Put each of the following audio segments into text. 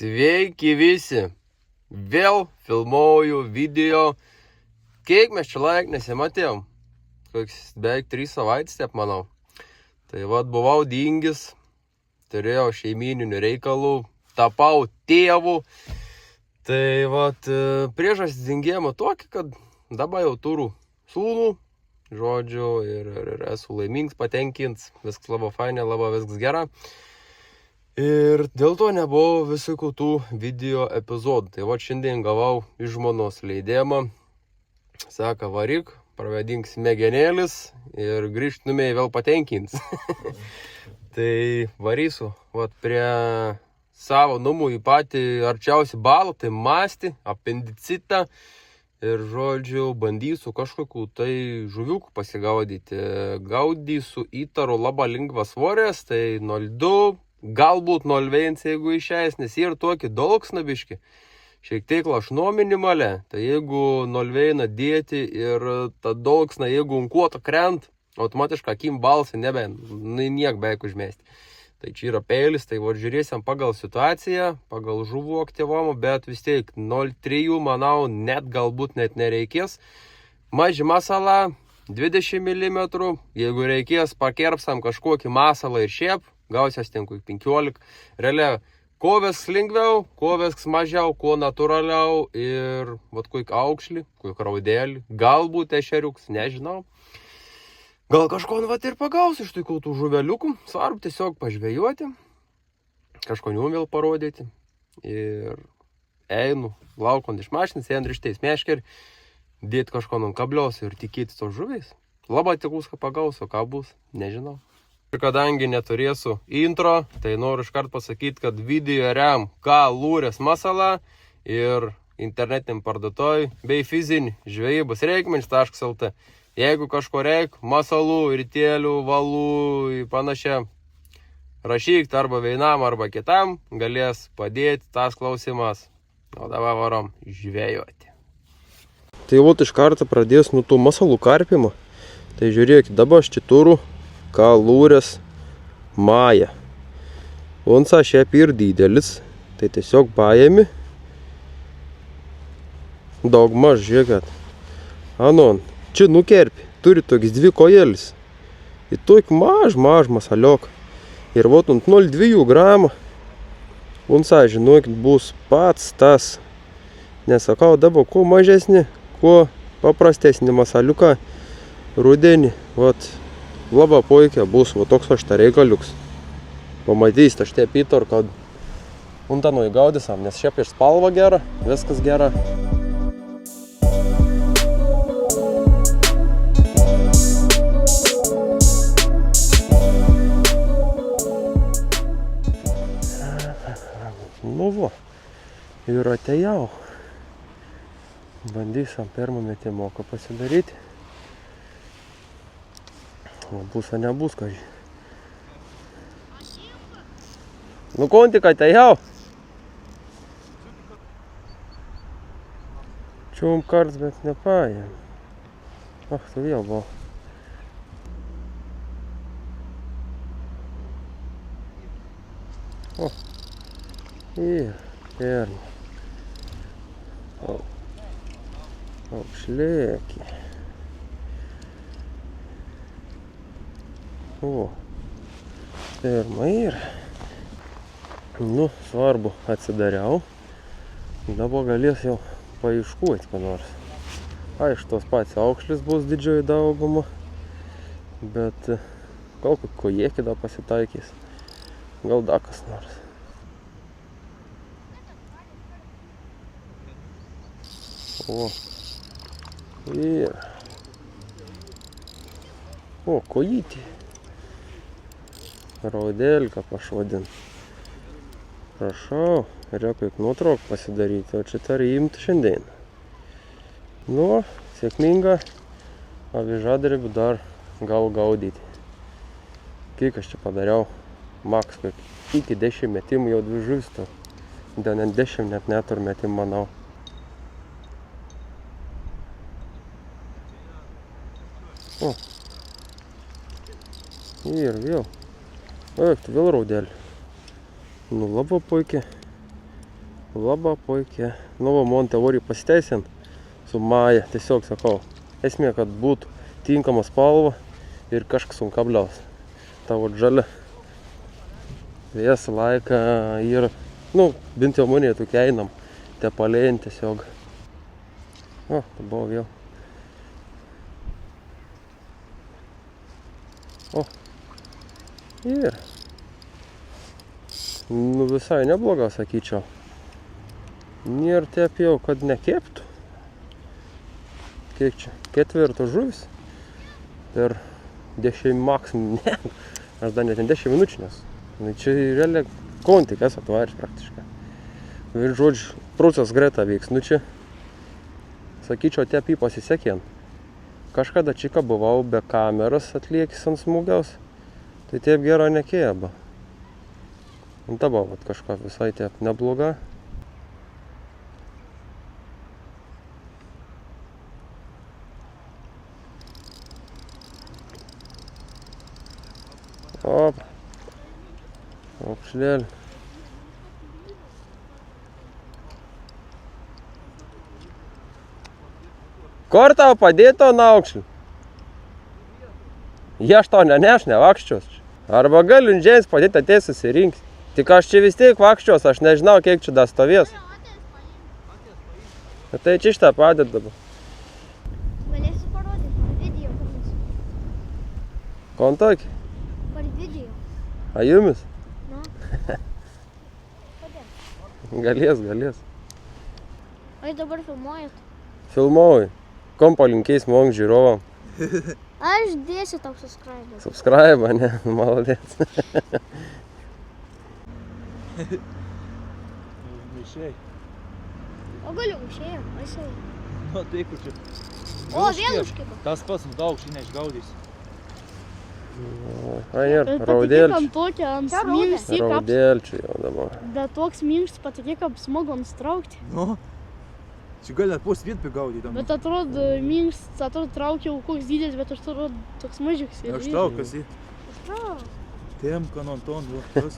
Sveiki visi! Vėl filmuoju video. Kiek mes čia laik nesimatėjom? Koks beveik 3 savaitės, taip manau. Tai vat buvau dingis, turėjau šeimyninių reikalų, tapau tėvu. Tai vat priežastis dingėjimo tokia, kad dabar jau turiu sūnų, žodžiu, ir esu laimingas, patenkins, viskas labai fainai, labai viskas gera. Ir dėl to nebuvo visokių tų video epizodų. Tai va šiandien gavau iš žmonos leidimą. Saka, varyk, pravedink smegenėlis ir grįžtumėj vėl patenkins. Tai varysiu vat prie savo namų į patį arčiausią balą, tai mąstį, apendicitą. Ir žodžiu, bandysiu kažkokių tai žuviukų pasigaudyti. Gaudysiu įtaro labai lengvas svorės, tai 0,2. Galbūt 0,1, jeigu išeis, nes jie ir tokį dolksna biški. Šiek tiek lašno minimalė. Tai jeigu 0,1 dėti ir ta dolksna, jeigu unkuota krent, automatiškai akim balsai niek beveik užmesti. Tai čia yra peilis, tai va žiūrėsim pagal situaciją, pagal žuvų aktyvumą, bet vis tiek 0,3, manau, galbūt net nereikės. Maži masala, 20 mm, jeigu reikės, pakerpsam kažkokį masalą ir šiep, gausias ten kokį 15. Realia, kuo vis lengviau, kuo vis mažiau, kuo natūraliau ir vat kokį aukšlį, kokį raudelį, galbūt ešeriuks, nežinau. Gal kažko vat ir pagausiu iš tų žuveliukų, svarbu tiesiog pažvejoti, kažkonių vėl parodyti. Ir einu, laukant iš mašinas, einu ryštais meškerį, dėti kažko ant kablios ir tikėtis tos žuviais. Labai tikus, ką pagausiu, ką bus, nežinau. Ir kadangi neturėsiu intro, tai noriu iškart pasakyti, kad video rem ką lūrės masala ir internetiniam parduotuvoj bei fizinį žvejybos reikmenys.lt. Jeigu kažko reik, masalų, rytėlių, valų ir panašiai, rašyk arba vienam arba kitam, galės padėti tas klausimas. O dabar varom žvejoti. Tai vat iš karto pradės nuo tų masalų karpimo. Tai žiūrėkit, dabar aš čia turiu kalūrės maja. Onsa šiaip ir didelis, tai tiesiog paėmi. Daugmaž, žiūrėkit. Anon, čia nukerpi, turi toks 2 kojelis. Ir tokį maž masaliok. Ir vot ant 0,2 gramų. Onsa, žinokit, bus pats tas. Nesakau, dabar kuo mažesnį, kuo paprastesnį masaliuką rudenį, vat. Labai puikia bus, va toks aš tą reikaliuks. Pamatysite aš taip įtor, kad untanų įgaudysam, nes šiaip ir spalva gera, viskas gera. Nu va, ir atėjau. Bandysam pirmą metimoką pasidaryti. Bus ar nebus, kažkai. Nu, kontik atėjau. Čium karts, bet nepaėm. Tu vėl buvo. O, ir perna. O, šlėki. O, pirma ir. Nu, svarbu atsidariau. Dabar galės jau paieškuoti, ką nors. Aišku, tos pats aukšlis bus didžioji dauguma. Bet gal kokį jėkį dar pasitaikys. Gal dar kas nors. O, ir. O, kojytė. Raudelką pašvadin. Prašau, reikia kaip nuotrauką pasidaryti, o čia tari imti šiandien. Nu, sėkminga avižadrebį dar gal gaudyti. Kiek aš čia padariau, maks kaip iki 10 metimų jau 2 žuvis, dar net 10 net neturiu metimų, manau. O, ir vėl. Eik, tu vėl raudelį. Nu, labai puikiai. Labai puikiai. Nu, man teorija pasiteisint su Maja. Tiesiog sakau, esmė, kad būtų tinkama spalva ir kažkas ant kabliaus. Tavo žalia visą laiką yra, nu, bent jau manė tokia einam, tepalėjant tiesiog. O, tai buvo vėl. O, ir. Nu, visai nebloga, sakyčiau. Nėra taip jau, kad nekeptų. Kiek čia? 4 žuvis. Per 10 maksimum, ne. Aš dar net 10 minučių, nes. Čia realiai kontikas atvarys praktiškai. Ir žodžiu, procesas greta vyks. Nu čia, sakyčiau, taip jį pasisekė. Kažkada čika buvau be kameros atliekis ant smūgiaus. Tai taip gero nekėba. Dabar vat kažką visai taip nebloga. Op. Aukšlėlį. Kur tau padėti to naukšlį? Aš tau neneš, nevakščios. Arba galiu džiais padėti ateis susirinkti. Tik aš čia vis tiek vakščios, aš nežinau, kiek čia dar stovės. Tai čia šitą padėt dabar. Galėsiu parodyti par video komis. Kon tokį? Par video. A jumis? Nu. Kodėl? Galės. Ai dabar filmuojat? Filmuoju. Kom palinkės mong žiūrovam? Aš dėsiu tau subscribe. Subscribe, ne? Maladėt. Išėjai. O galiu, išėjom, aš jau. Nu, tai kur čia. O, vėl užkibo. Tas pats daugšį neišgaudys. Ai, ir raudėlčių. Ant tokio, ant Čia minkšti, kaip, Raudėlčių jau dabar. bet toks minkštis patikė, kaip smagu ant straukti. Nu. Čia gali net pos vietą gaudyti. Bet atrodo minkštis, atrodo traukiau koks didelis, bet aš atrodo toks mažiuks. Aš traukas į. O, Tiem, kanonton, viskas.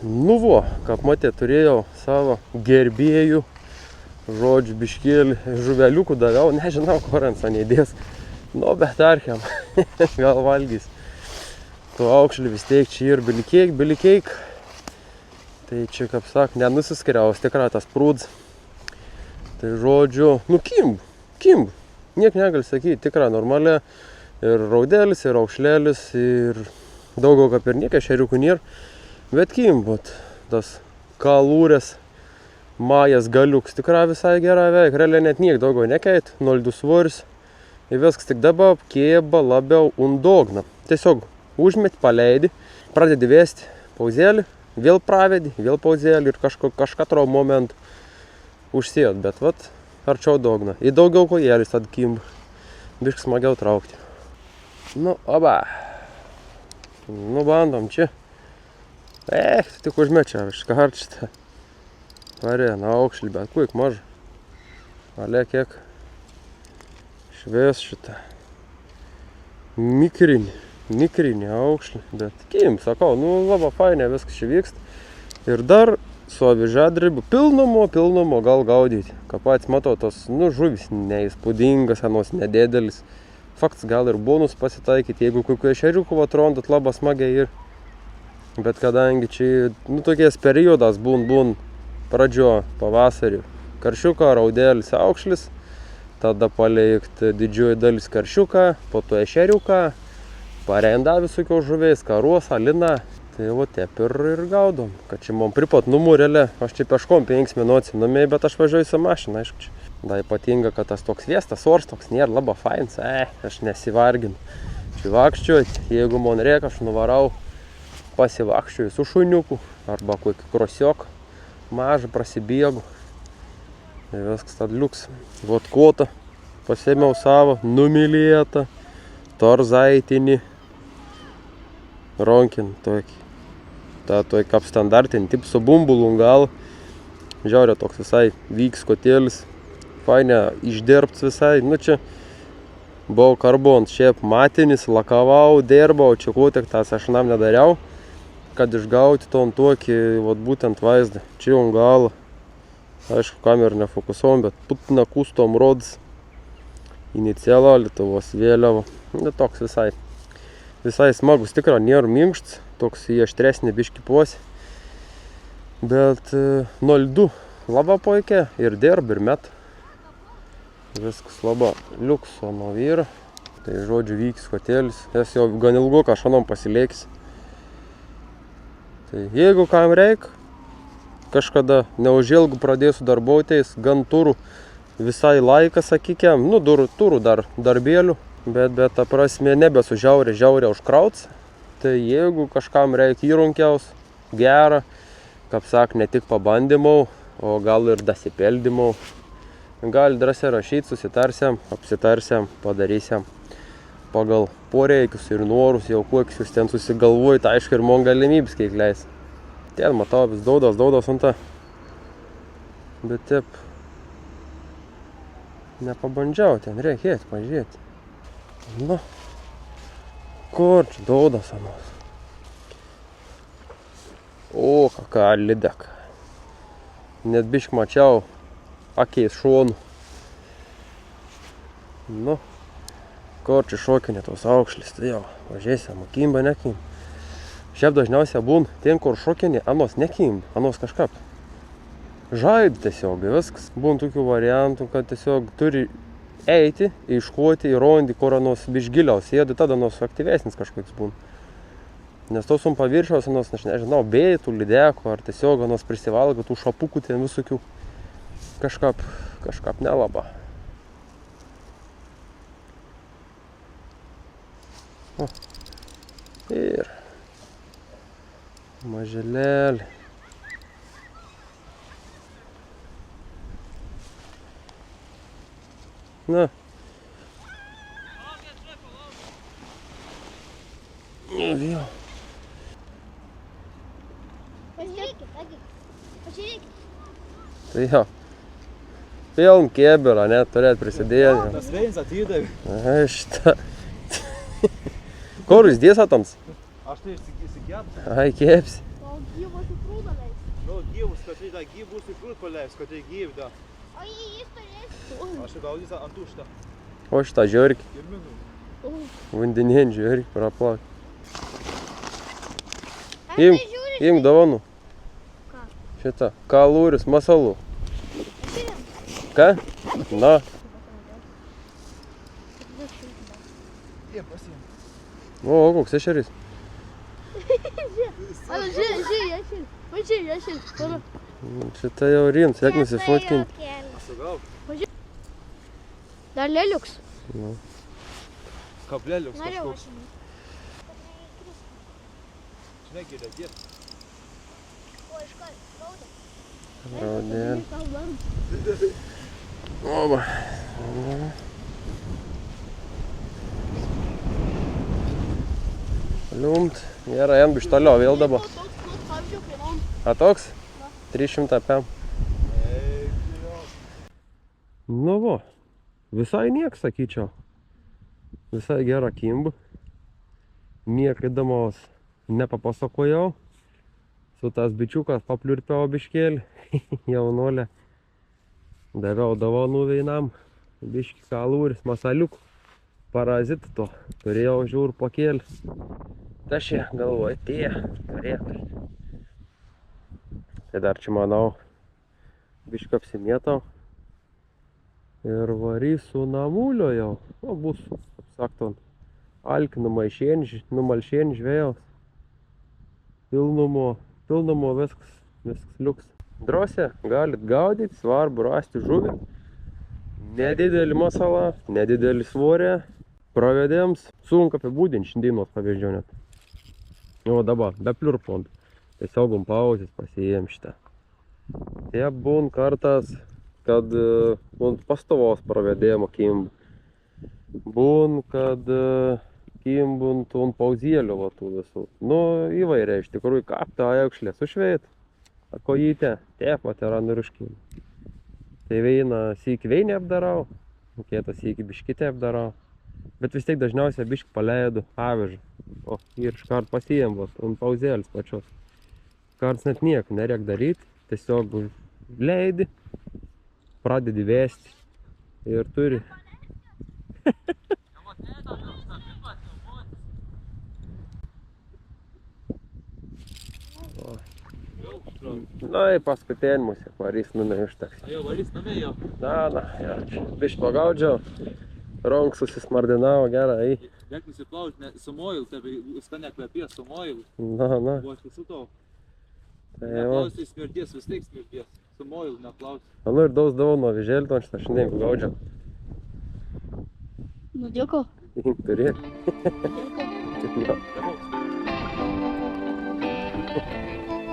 Nu vo, kaip matė, turėjau savo gerbėjų, žodžiu, biškėlį, žuveliukų daviau, nežinau, kur ant sanėdės. Nu, bet tarkim, gal valgys. Tu aukšlį vis tiek čia ir bilikeik. Tai čia, kaip sak, nenusiskriaus tikrai tas prūds. Tai žodžiu, nu kimb. Niek negali sakyti, tikrai normalia. Ir raudėlis, ir aukšlėlis, ir daugiau kaip ir niekai šeriukų nėra. Bet kimb, tas kalūrės, Majas galiuks tikrai visai gerai veik. Realiai net niek daugiau nekeit, 0,2 svoris. Ir viskas tik dabar kėba labiau undogna. Tiesiog užmeti, paleidi, pradedi vesti pauzėlį, vėl pravedi, vėl pauzėlį ir kažkatro momentu užsijot. Bet vat, arčiau dogna. Ir daugiau kojėlis tad kimb. Biškai smagiau traukti. Nu, oba. Nu, bandom čia. Tik užmečia, kažką šitą. Varė, na aukšlį, bet kuik maža. Ale kiek švies šitą. Mikrinį aukšlį. Bet kim, sakau, nu labai fainė viskas čia vyksta. Ir dar su avižadrybu pilnumo gal gaudyti. Ką pats matau, tos, nu, žuvis neįspūdingas, anos nedėdelis. Faktas gal ir bonus pasitaikyti, jeigu kokiu ešeriuku atrondat labai smagiai ir. Bet kadangi čia, nu, tokies periodas būn pradžio pavasarį. Karšiuką, raudėlis, aukšlis. Tada palikti didžioji dalis karšiuką, po to ešeriuką. Parenda visokios žuviais, karuos, alina. Tai va taip ir gaudom. Kad čia man pripat numurėlė. Aš čia peškom 5 minučių namie, bet aš važiuoju su mašina, aišku čia. Da ypatinga, kad tas toks viestas ors toks nėra labai fains. Aš nesivarginu. Čia vakščiuoti, jeigu man reikia, aš nuvarau pasivakščiuoju su šuniuku arba kokį krosiok. Mažą prasibėgu. Ir viskas tad liuks. Vot kotą pasėmiau savo numylėtą torzaitinį ronkin tokį. Ta tokį kaip standartinį, tip su bumbulų gal. Žiaurė toks visai vyks kotėlis. Fainė išdirbts visai. Nu čia buvau karbon šiaip matinis, lakavau, dirbau, čia ko tik tas aš nam nedariau. Kad išgauti ton tokį, vat būtent vaizdą. Čia jau gal Aišku, kamerą nefokusuom, bet Putina Custom Rods inicialo Lietuvos vėliava. Toks visai smagus, tikra, nėra minkšts, toks į aštresnį biškį puosi. Bet 0,2 labai puikia ir dirb, ir met. Viskas labai liukso nuo vyro. Tai žodžiu vykis hotėlis, jas jau gan ilgu kažkonom pasileiks. Tai jeigu kam reik, kažkada neužilgu pradėsiu darbuotis, gan turų visai laiką, sakykėm, turų dar darbėlių, bet ta prasme nebesu žiauriai užkrauts. Tai jeigu kažkam reikia įrunkiaus, gerą, kaip sak, ne tik pabandymų, o gal ir dasipildymų, gali drąsiai rašyti, susitarsiam, apsitarsiam, padarysiam pagal poreikius ir norus, jau kokius jūs ten susigalvojat, aišku, ir man galimybės kiek leis. Ten matau vis daudas ant tą. Bet taip nepabandžiau, ten reikia pažiūrėti. Nu, kur čia daudas anos. O, kokia lydeka. Net bišk mačiau akiais šonų. Nu, kur čia šokinė tos aukšlis, tai jau važiuosim, kimba, nekimba. Šiaip dažniausiai būn, ten kur šokinė, anos nekimba, anos kažkap. Žaid tiesiog, viskas. Būn tokių variantų, kad tiesiog turi eiti, iškuoti, įrondi, kur anos bišgiliaus sėdi, tada anos aktyvesnis kažkoks būn. Nes tos paviršiaus, anos, nežinau, bėtų, lydekų, ar tiesiog anos prisivalgo tų šapukų ten visokių. Kažkap nelaba. O, ir maželėlį. Na. Vėl. Pažiūrėkit. Tai jau. Piln kėbirą, net turėt prisidėti. Tas veins atidavė. Šitą. Kur jūs dėsatams? Aš tai įsikėpsiu. Ai, kėpsi. O gyvos į prūdą leis. Nu, gyvus, kad tai gyvus į prūt paleis, kad tai gyv, da. O jis turės. Aš tai gaudys ant tuštą. O šitą žiūrėk. Ir minų. Vandenien žiūrėk, praplak. Aš tai žiūriu. Imk dovanų. Ką? Šitą. Kalūris, masalų. Atsirim. Ką? Na. Jie pasiim. O, koks ešeris. Ana, žiūrėk, ešerį. Šitą jau rins, jak nusifotkinti. Aš sugauk. Dar lėliuks. Nu. Kableliuks Norėjau kažkoks. aš. Žinai, gėlė, dėt. O, iš ko? Rauda. Raudėl. Oba. Liumt. Gerai, jam biš toliau vėl dabar. A toks? 300 pėm. Nu vo. Visai nieks, sakyčiau. Visai gera kimba. Niekadamos nepapasakojau. Su tas bičiukas papliurpiau biškėlį. Jaunolė. Daviau dovanų veinam. Biškį kalūris, masaliukų. Parazitų to. Turėjau žiūrų pakėlį. Tašė galvoju, turėtų. Tai dar čia manau biškį apsimėtau. Ir varysiu namulio jau. O bus, kaip sakton, alki numalšėn žvėjaus. Pilnumo viskas liuks. Drosė, galit gaudyti, svarbu rasti žuvį. Nedidelį masalą, nedidelį svorę. Pravedėms, sunku apibūdinti šiandienos pavyzdžio net. O dabar, be pliurpont. Tiesiog pauzės pasiėm šitą. Taip būn kartas, kad pastovos pravedėjimo kimb. Būn, kad kimbun tų pauzėlių vatų visų. Nu, įvairiai, iš tikrųjų, kaptą aukšlę sušveit. Kojytę, taip, vat yra nuriškim. Tai veina sykį veinį apdarau, kitą sykį biškitę apdarau. Bet vis tiek dažniausiai biškį paleidu avižą. O, ir iškart pasiėm, ant pauzėlis pačios. Karts net nieko nereik daryti, tiesiog leidi, pradedi vesti ir turi. Na, paskutinį mūsų varys numė užteks. Jau varys namie jau. Na, ja, čia bišt pagaudžiau, ronk susismardinau, gerai. Dėk nusiplauti, su moilu, tai skane kvepės su moilu. Na. Buvo aš visų to. Tai Neplausi smirties, vis tiek smirties. Su moilu neplausi. nu ir daug nuo vižėlį, aš šiandien pagaudžiau. Nu, dėko. Turėk.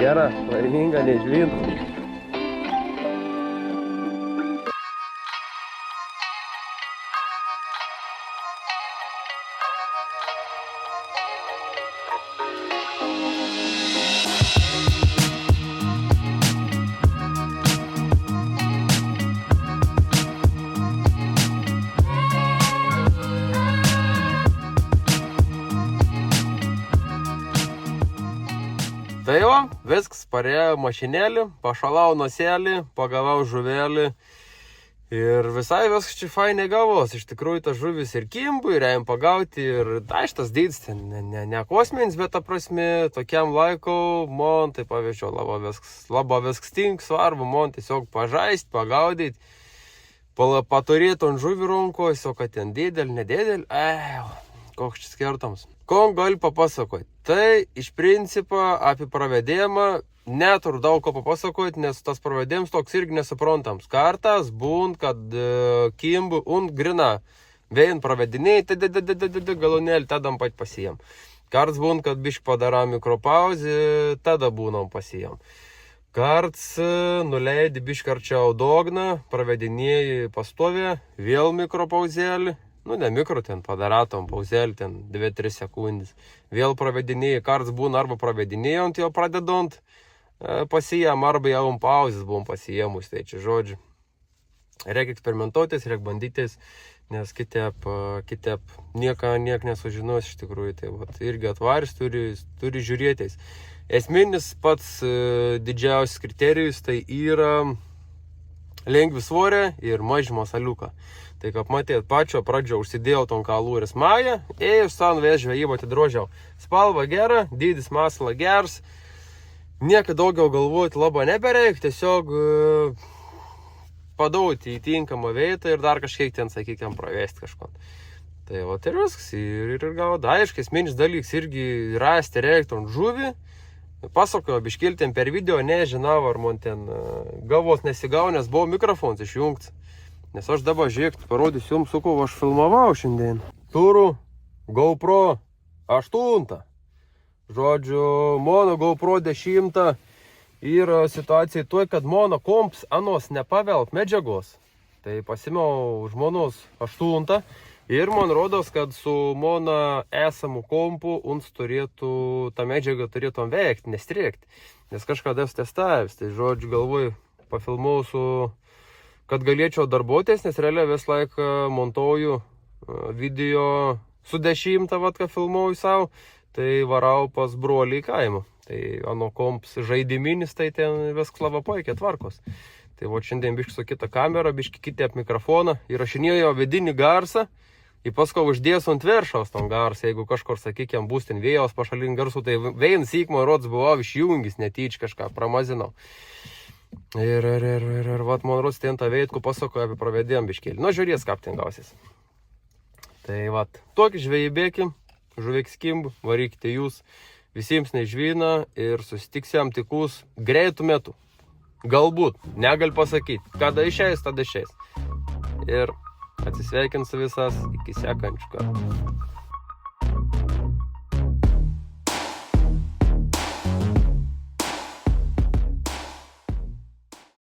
Gera, laiminga, nežvintų. Tai jo, viskas, parėjo mašinėlį, pašalau noselį, pagavau žuvelį ir visai viskas čia fainai gavos. Iš tikrųjų, tas žuvis ir kimbu, ir ėjom pagauti, ir šitas dydis, ne kosminis, bet ta prasme, tokiam laikau, man tai pavyzdžiui, laba viskas tink, svarbu, man tiesiog pažaist, pagaudyti, paturėti ant žuvį ronkos, o kad ten dėdėl, nedėdėl, koks čia skirtams. Ko galiu papasakoti? Tai iš principo apie pravedėjimą neturiu daug ko papasakoti, nes tas pravedėjimas toks irgi nesuprantams. Kartas būn, kad kimbu und grina. Vien pravediniai, galonėlį tada pat pasijam. Karts būn, kad bišk padara mikropauzį, tada būnam pasijam. Karts nuleidi bišk arčiau dogną, pravedinėjai pastovė, vėl mikropauzėlį. Nu, ne mikro, ten padaratom pauzelį, ten 2-3 sekundės. Vėl pravedinėjai, karts būna arba pravedinėjant jo pradedant pasijam, arba jau pauzės buvom pasijėmus. Tai čia žodžiu, reikia eksperimentuotis, reikia bandytis, nes kitaip niek nesužinos iš tikrųjų. Tai vat, irgi atvaris turi žiūrėtis. Esminis pats didžiausias kriterijus tai yra lengvi svorė ir mažimo saliuką. Tai kaip matėt, pačio pradžio užsidėjau ton kalūris mają, ėjus san vės žvejybą atidrožiau. Spalva gera, dydis masala geras, nieko daugiau galvoti labai nebereik, tiesiog padauti į tinkamą vietą ir dar kažkiek ten, sakykime, pravesti kažko. Tai va, ir viskas, ir gauda. Aiškiai, esminis dalykas irgi rasti reiktų ant žuvį. Pasakoju, biškiltėm per video, nežinau, ar man ten galvos nesigau, nes buvo mikrofonas išjungtas. Nes aš dabar žiūrėk, parodysiu jums, su kuo aš filmavau šiandien. Turiu GoPro 8. Žodžiu, mano GoPro 10 yra situacija tuoj, kad mano komps anos nepavelt medžiagos. Tai pasimiau žmonos 8 ir man rodos, kad su mano esamu kompu uns turėtų, ta medžiaga turėtų veikti, nestriekti. Nes kažkada esu testavęs, tai žodžiu, galvoju, pafilmuosiu, kad galėčiau darbuotis, nes realiai vis laiką montuoju video su 10, ką filmuoju savo, tai varau pas brolį į kaimą. Tai ano komps žaidiminis, tai ten viskas labai puikiai tvarkos. Tai va šiandien biški su kita kamera, biški kiti ap mikrofoną, įrašinėjo vidinį garsą, ir paskui uždėsiu ant viršaus tom garsą, jeigu kažkur, sakykime, bus ten vėjos pašalin garsų, tai vien sykmo rods buvau išjungis, netyč kažką pramazinau. Ir vat man rods ten tą veidku pasakoju apie pravedėjom biškėlį. Nu, žiūrės, kaip ten gausis. Tai vat, tokį žvejybėkim, žuvėk skimbu, varykite jūs, visiems nežvyna ir susitiksiam tikus greitų metų. Galbūt, negal pasakyti, kada išeis, tada išeis. Ir atsisveikinsiu visas iki sekančių kartų.